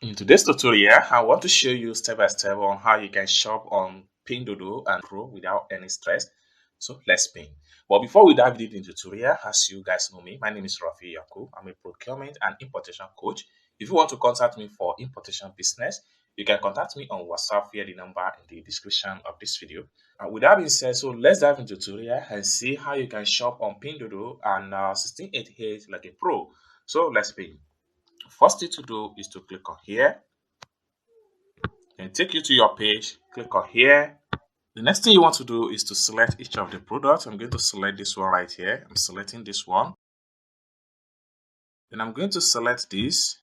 In today's tutorial, I want to show you step by step on how you can shop on Pinduoduo and Pro without any stress. So let's begin. But before we dive deep into the tutorial, as you guys know me, my name is Rafi Yaku. I'm a procurement and importation coach. If you want to contact me for importation business, you can contact me on WhatsApp via the number in the description of this video. With that being said, so let's dive into the tutorial and see how you can shop on Pinduoduo and 1688 like a pro. So let's begin. First thing to do is to click on here, then take you to your page. Click on here. The next thing you want to do is to select each of the products. I'm going to select this one right here. I'm selecting this one. Then I'm going to select this.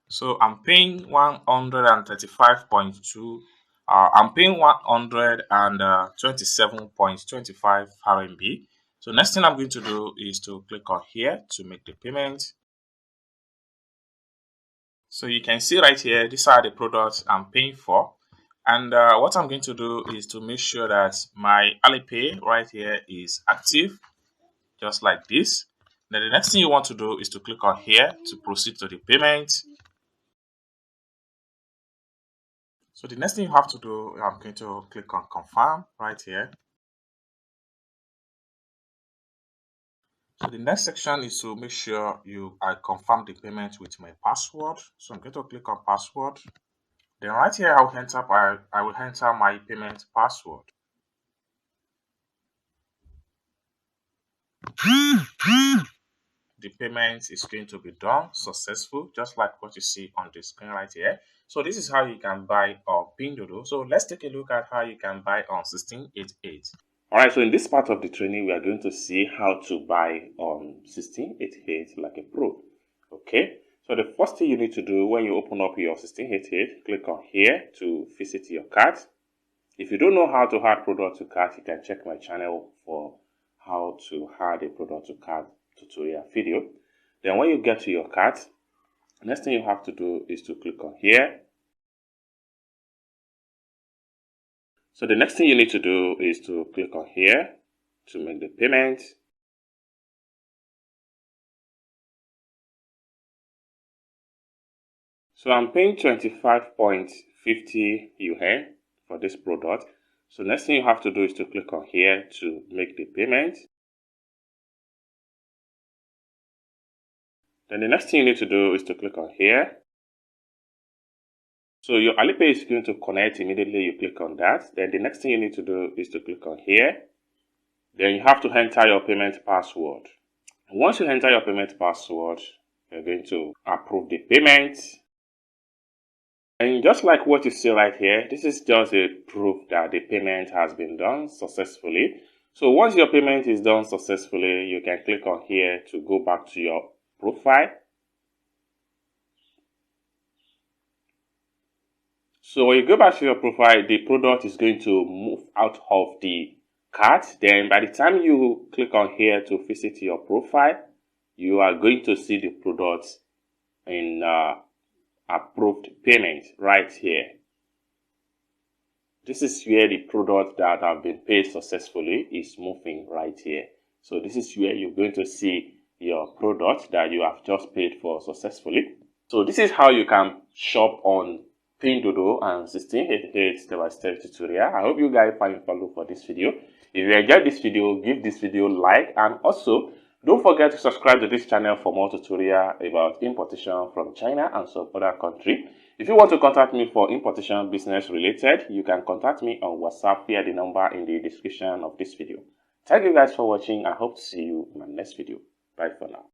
So I'm paying 135.2. I'm paying 127.25 RMB. So next thing I'm going to do is to click on here to make the payment. So you can see right here, these are the products I'm paying for. And what I'm going to do is to make sure that my Alipay right here is active, just like this. Then the next thing you want to do is to click on here to proceed to the payment. So the next thing you have to do, I'm going to click on confirm right here. So the next section is to make sure I confirm the payment with my password. So I'm going to click on password. Then right here, I will enter my payment password. The payment is going to be done successful, just like what you see on the screen right here. So this is how you can buy on Pinduoduo. So let's take a look at how you can buy on 1688. All right, so in this part of the training, we are going to see how to buy on 1688 like a pro. Okay, so the first thing you need to do when you open up your 1688, click on here to visit your cart. If you don't know how to add product to cart, you can check my channel for how to add a product to cart tutorial video. Then when you get to your cart, next thing you have to do is to click on here. So the next thing you need to do is to click on here to make the payment. So I'm paying 25.50 yuan for this product. So next thing you have to do is to click on here to make the payment. Then the next thing you need to do is to click on here. So your Alipay is going to connect immediately. You click on that. Then the next thing you need to do is to click on here. Then you have to enter your payment password. Once you enter your payment password, you're going to approve the payment. And just like what you see right here, this is just a proof that the payment has been done successfully. So once your payment is done successfully, you can click on here to go back to your profile. So when you go back to your profile, the product is going to move out of the cart. Then by the time you click on here to visit your profile, you are going to see the product in approved payment right here. This is where the product that have been paid successfully is moving right here. So this is where you're going to see your product that you have just paid for successfully. So this is how you can shop on Pinduoduo and 1688 step-by-step tutorial. I hope you guys find value for this video. If you enjoyed this video, give this video a like, and also don't forget to subscribe to this channel for more tutorial about importation from China and some other country. If you want to contact me for importation business related, you can contact me on WhatsApp via the number in the description of this video. Thank you guys for watching. I hope to see you in my next video. Bye for now.